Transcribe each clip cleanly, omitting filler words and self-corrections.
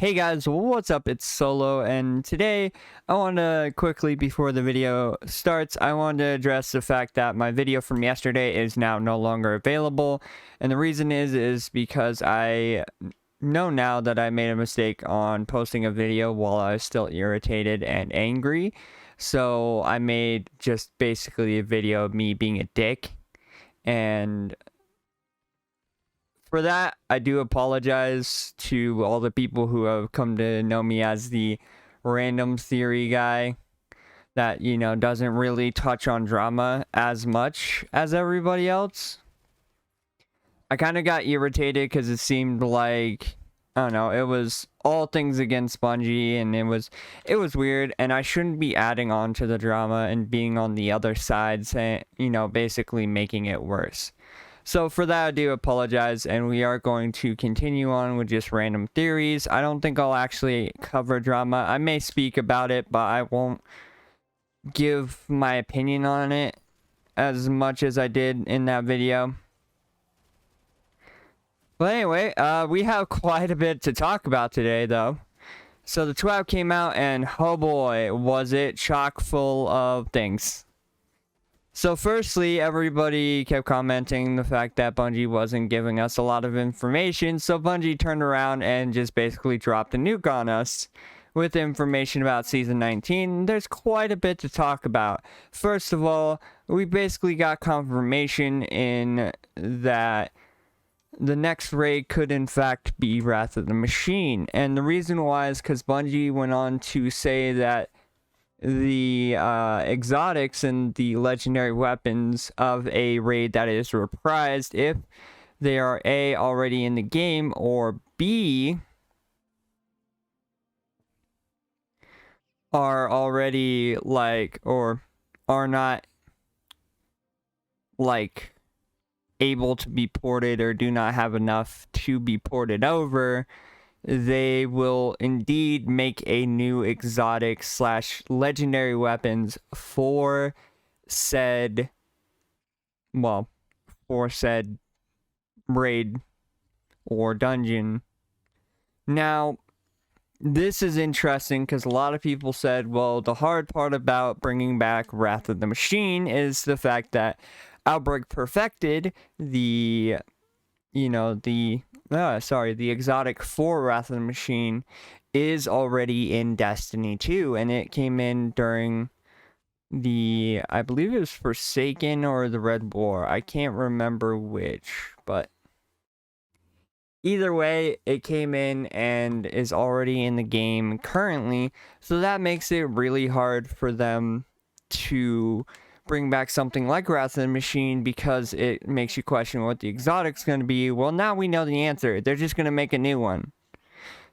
Hey guys, what's up? It's Solo, and today I want to quickly, before the video starts, I want to address the fact that my video from yesterday is now no longer available. And the reason is because I know now that I made a mistake on posting a video while I was still irritated and angry. So I made just basically a video of me being a dick, and for that, I do apologize to all the people who have come to know me as the random theory guy that, doesn't really touch on drama as much as everybody else. I kind of got irritated because it seemed like, I don't know, it was all things against Bungie, and it was weird, and I shouldn't be adding on to the drama and being on the other side, saying, basically making it worse. So for that, I do apologize, and we are going to continue on with just random theories. I don't think I'll actually cover drama. I may speak about it, but I won't give my opinion on it as much as I did in that video. But anyway, we have quite a bit to talk about today, though. So the TWAB came out, and oh boy, was it chock full of things. So firstly, everybody kept commenting the fact that Bungie wasn't giving us a lot of information, so Bungie turned around and just basically dropped a nuke on us with information about Season 19. There's quite a bit to talk about. First of all, we basically got confirmation in that the next raid could in fact be Wrath of the Machine, and the reason why is because Bungie went on to say that the exotics and the legendary weapons of a raid that is reprised, if they are A, already in the game, or B, are already or are not able to be ported or do not have enough to be ported over, they will indeed make a new exotic / legendary weapons for said raid or dungeon. Now, this is interesting because a lot of people said, well, the hard part about bringing back Wrath of the Machine is the fact that Outbreak Perfected, the exotic for Wrath of the Machine, is already in Destiny 2, and it came in during the, I believe it was Forsaken or the Red War. I can't remember which, but either way, it came in and is already in the game currently, so that makes it really hard for them to bring back something like Wrath of the Machine, because it makes you question what the exotic's going to be. Well, now we know the answer. They're just going to make a new one.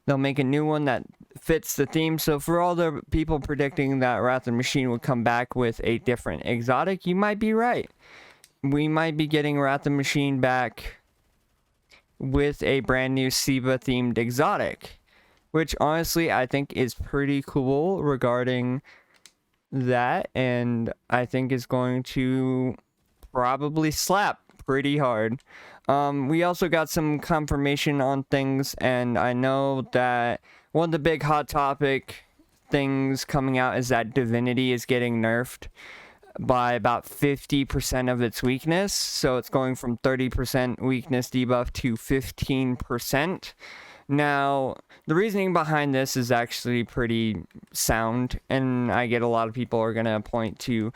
They'll make a new one that fits the theme. So for all the people predicting that Wrath of the Machine would come back with a different exotic, you might be right. We might be getting Wrath of the Machine back with a brand new Siva-themed exotic, which honestly I think is pretty cool regarding that, and I think is going to probably slap pretty hard. We also got some confirmation on things, and I know that one of the big hot topic things coming out is that Divinity is getting nerfed by about 50% of its weakness, so it's going from 30% weakness debuff to 15%. Now, the reasoning behind this is actually pretty sound, and I get a lot of people are going to point to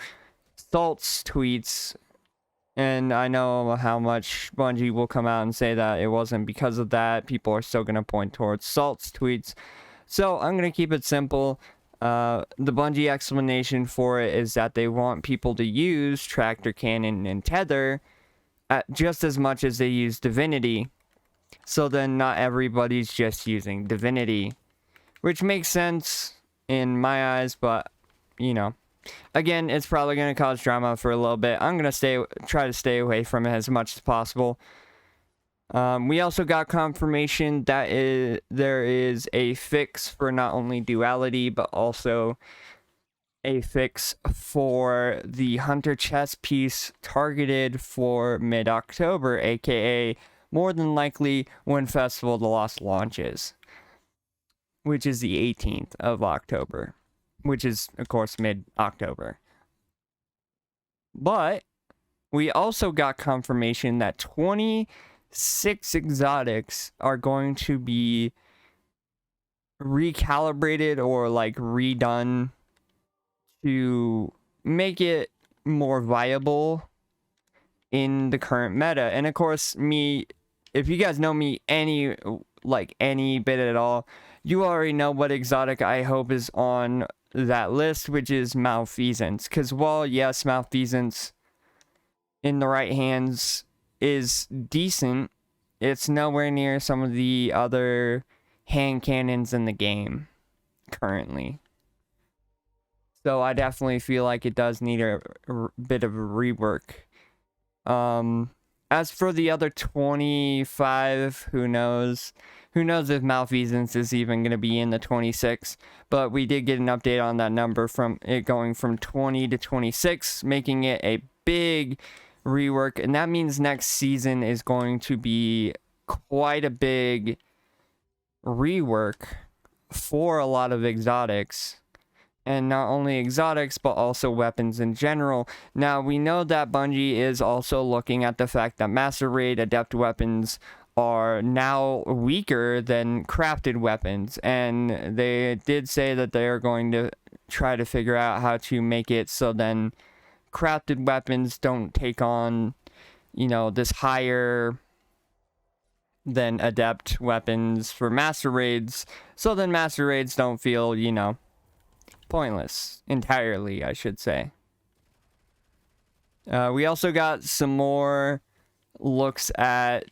Salt's tweets, and I know how much Bungie will come out and say that it wasn't because of that. People are still going to point towards Salt's tweets, so I'm going to keep it simple. The Bungie explanation for it is that they want people to use Tractor Cannon and Tether just as much as they use Divinity. So then not everybody's just using Divinity, which makes sense in my eyes, but, again, it's probably going to cause drama for a little bit. I'm going to try to stay away from it as much as possible. We also got confirmation that there is a fix for not only duality, but also a fix for the Hunter chest piece targeted for mid-October, aka more than likely when Festival of the Lost launches. which is the 18th of October, which is, of course, mid-October. But we also got confirmation that 26 exotics are going to be recalibrated or like redone to make it more viable in the current meta. And of course, if you guys know me any bit at all, you already know what exotic I hope is on that list, which is Malfeasance. Because while yes, Malfeasance in the right hands is decent, it's nowhere near some of the other hand cannons in the game currently. So I definitely feel like it does need a bit of a rework. As for the other 25, who knows? Who knows if Malfeasance is even going to be in the 26? But we did get an update on that number from it going from 20 to 26, making it a big rework. And that means next season is going to be quite a big rework for a lot of exotics. And not only exotics, but also weapons in general. Now, we know that Bungie is also looking at the fact that Master Raid Adept weapons are now weaker than crafted weapons. And they did say that they're going to try to figure out how to make it so then crafted weapons don't take on, this higher than Adept weapons for Master Raids. So then Master Raids don't feel, pointless entirely, I should say. We also got some more looks at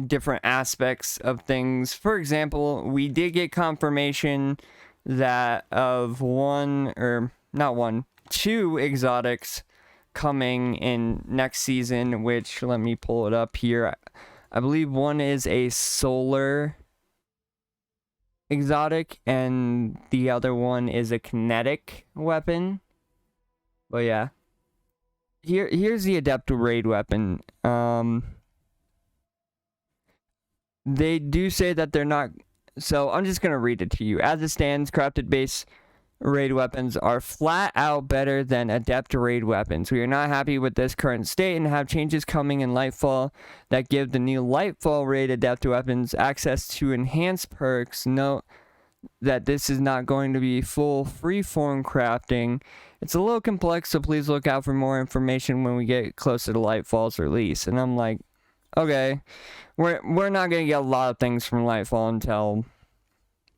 different aspects of things. For example, we did get confirmation that of two exotics coming in next season, which, let me pull it up here. I believe one is a solar exotic and the other one is a kinetic weapon. But yeah, here's the Adept Raid weapon. They do say that they're not, so I'm just gonna read it to you. As it stands, crafted base raid weapons are flat out better than Adept raid weapons. We are not happy with this current state and have changes coming in Lightfall that give the new Lightfall raid Adept weapons access to enhanced perks. Note that this is not going to be full freeform crafting. It's a little complex, so please look out for more information when we get closer to Lightfall's release. And I'm like, okay, we're not gonna get a lot of things from Lightfall until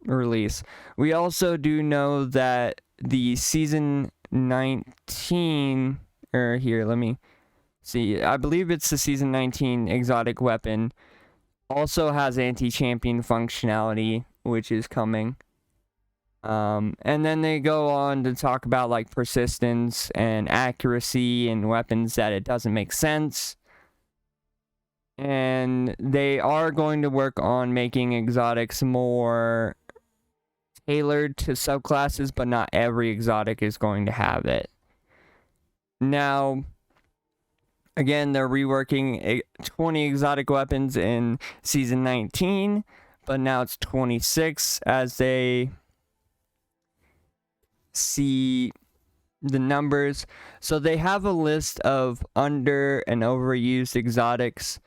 release. We also do know that the season 19, or here, let me see, I believe it's the season 19 exotic weapon, also has anti-champion functionality, which is coming. And then they go on to talk about like persistence and accuracy and weapons that it doesn't make sense. And they are going to work on making exotics more tailored to subclasses, but not every exotic is going to have it. Now, again, they're reworking 20 exotic weapons in season 19, but now it's 26 as they see the numbers. So they have a list of under and overused exotics,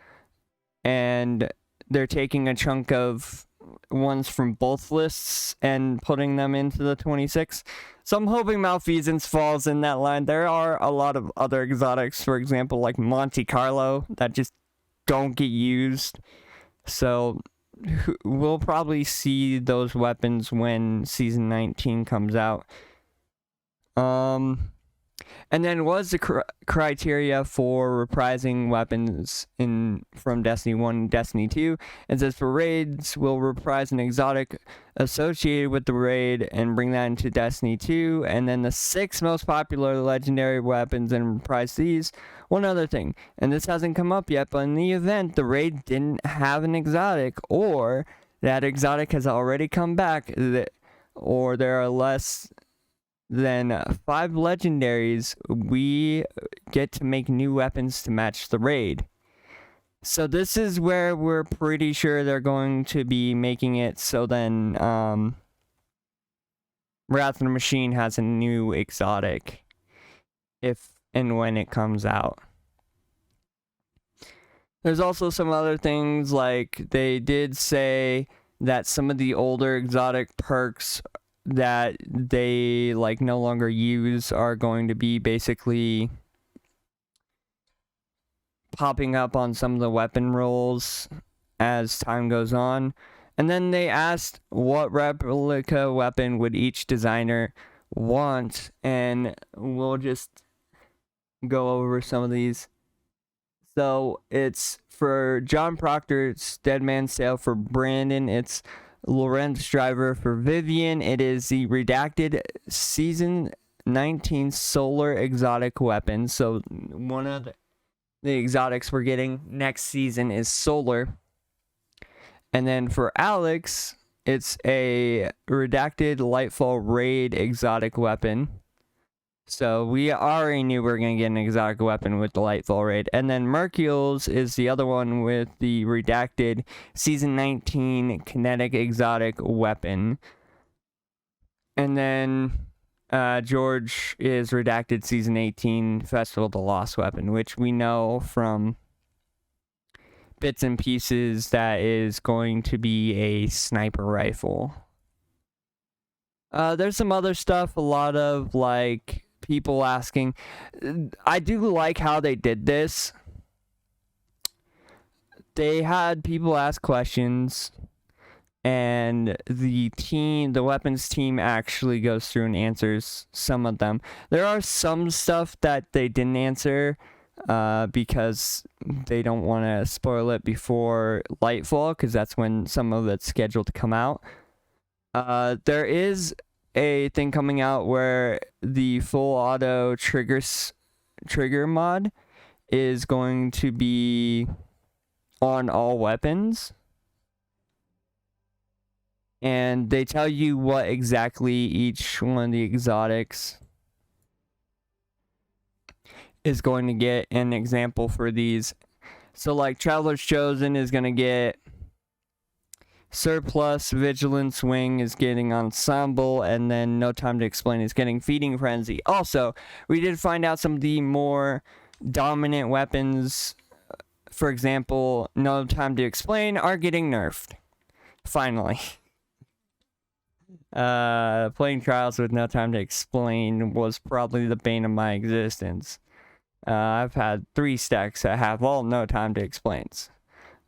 and they're taking a chunk of ones from both lists and putting them into the 26. So I'm hoping Malfeasance falls in that line. There are a lot of other exotics, for example, like Monte Carlo, that just don't get used. So we'll probably see those weapons when season 19 comes out. And then was the criteria for reprising weapons from Destiny 1 and Destiny 2. It says for raids, we'll reprise an exotic associated with the raid and bring that into Destiny 2. And then the 6 most popular legendary weapons and reprise these. One other thing, and this hasn't come up yet, but in the event the raid didn't have an exotic, or that exotic has already come back, or there are less than 5 legendaries, we get to make new weapons to match the raid. So this is where we're pretty sure they're going to be making it so then Wrath of the Machine has a new exotic if and when it comes out. There's also some other things, like they did say that some of the older exotic perks that they like no longer use are going to be basically popping up on some of the weapon rolls as time goes on. And then they asked what replica weapon would each designer want, and we'll just go over some of these. So it's for John Proctor, it's Dead Man's Tale. For Brandon, it's Lawrence Driver. For Vivian, it is the redacted Season 19 Solar Exotic Weapon. So one of the exotics we're getting next season is Solar. And then for Alex, it's a redacted Lightfall Raid exotic weapon. So we already knew we were going to get an exotic weapon with the Lightfall Raid. And then Mercurial's is the other one with the redacted Season 19 kinetic exotic weapon. And then George is redacted Season 18 Festival of the Lost weapon, which we know from bits and pieces that is going to be a sniper rifle. There's some other stuff, a lot of like people asking. I do like how they did this. They had people ask questions, and the weapons team actually goes through and answers some of them. There are some stuff that they didn't answer because they don't want to spoil it before Lightfall, because that's when some of it's scheduled to come out. There is a thing coming out where the full auto trigger mod is going to be on all weapons, and they tell you what exactly each one of the exotics is going to get. An example for these, so like Traveler's Chosen is going to get Surplus, Vigilance Wing is getting Ensemble, and then No Time to Explain is getting Feeding Frenzy. Also, we did find out some of the more dominant weapons, for example, No Time to Explain, are getting nerfed. Finally. Playing Trials with No Time to Explain was probably the bane of my existence. I've had 3 stacks that have all No Time to Explains.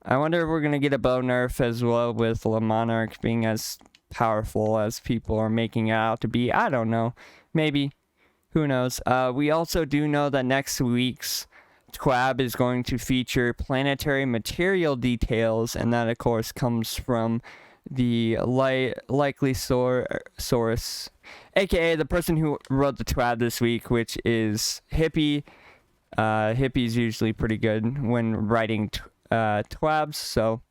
I wonder if we're going to get a bow nerf as well, with Le Monarch being as powerful as people are making it out to be. I don't know. Maybe. Who knows? We also do know that next week's TWAB is going to feature planetary material details, and that, of course, comes from the likely source, aka the person who wrote the TWAB this week, which is Hippie. Hippie's usually pretty good when writing TWABs, so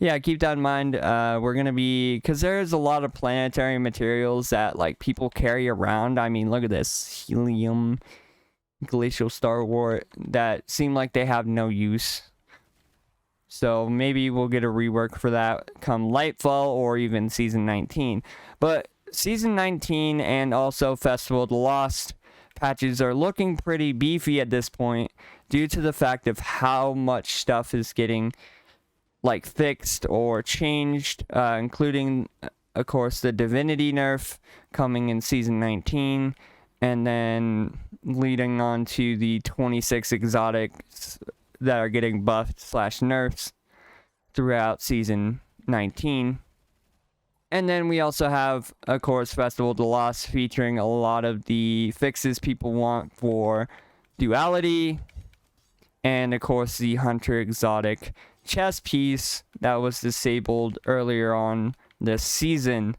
yeah, keep that in mind. We're gonna be, because there's a lot of planetary materials that like people carry around. I mean, look at this helium, glacial star wart, that seem like they have no use. So maybe we'll get a rework for that come Lightfall or even Season 19. But Season 19 and also Festival of the Lost patches are looking pretty beefy at this point, due to the fact of how much stuff is getting like fixed or changed, including, of course, the Divinity nerf coming in Season 19, and then leading on to the 26 exotics that are getting buffed / nerfs throughout Season 19. And then we also have, of course, Festival of the Lost, featuring a lot of the fixes people want for Duality, and of course the Hunter exotic chess piece that was disabled earlier on this season.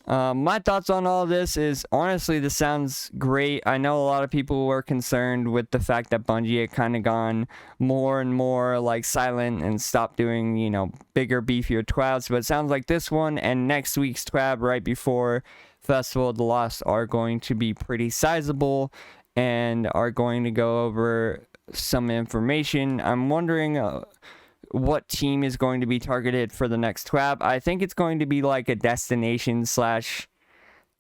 My thoughts on all this is, honestly, this sounds great. I know a lot of people were concerned with the fact that Bungie had kind of gone more and more like silent and stopped doing, you know, bigger, beefier TWABs, but it sounds like this one and next week's TWAB right before Festival of the Lost are going to be pretty sizable and are going to go over some information. I'm wondering what team is going to be targeted for the next TWAB. I think it's going to be like a destination slash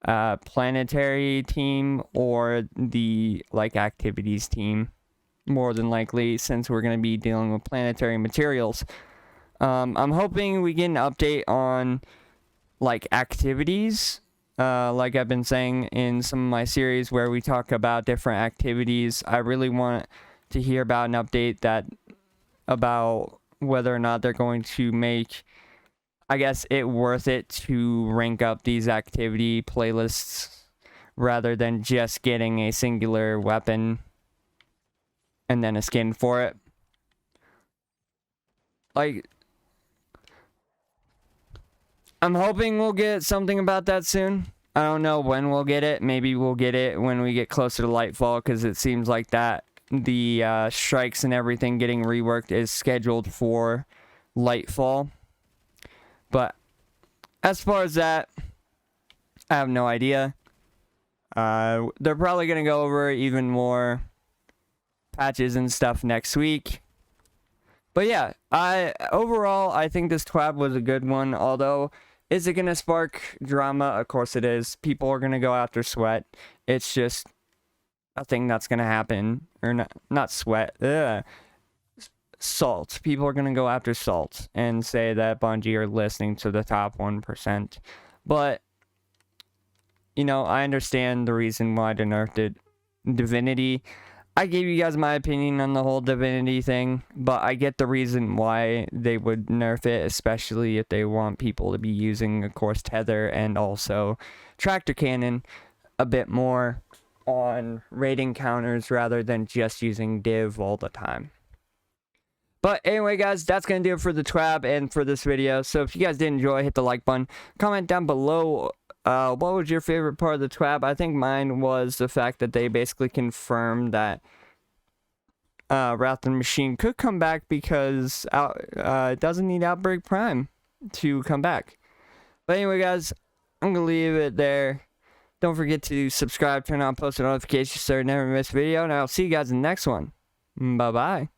planetary team, or the like activities team, more than likely, since we're going to be dealing with planetary materials. I'm hoping we get an update on like activities, like I've been saying in some of my series where we talk about different activities. I really want to hear about an update about whether or not they're going to make, I guess, it worth it to rank up these activity playlists rather than just getting a singular weapon and then a skin for it. Like, I'm hoping we'll get something about that soon. I don't know when we'll get it. Maybe we'll get it when we get closer to Lightfall, because it seems like that the strikes and everything getting reworked is scheduled for Lightfall. But as far as that, I have no idea. They're probably going to go over even more patches and stuff next week. But yeah, overall, I think this TWAB was a good one. Although, is it going to spark drama? Of course it is. People are going to go after Sweat. It's just a thing that's going to happen. Or not Sweat. Salt. People are going to go after Salt and say that Bungie are listening to the top 1%. But, you know, I understand the reason why they nerfed Divinity. I gave you guys my opinion on the whole Divinity thing, but I get the reason why they would nerf it, especially if they want people to be using, of course, Tether and also Tractor Cannon a bit more on rating counters rather than just using Div all the time. But anyway, guys, that's going to do it for the TWAB and for this video. So if you guys did enjoy, hit the like button. Comment down below what was your favorite part of the TWAB. I think mine was the fact that they basically confirmed that Wrath of the Machine could come back, because it doesn't need Outbreak Prime to come back. But anyway, guys, I'm going to leave it there. Don't forget to subscribe, turn on post notifications so you never miss a video, and I'll see you guys in the next one. Bye-bye.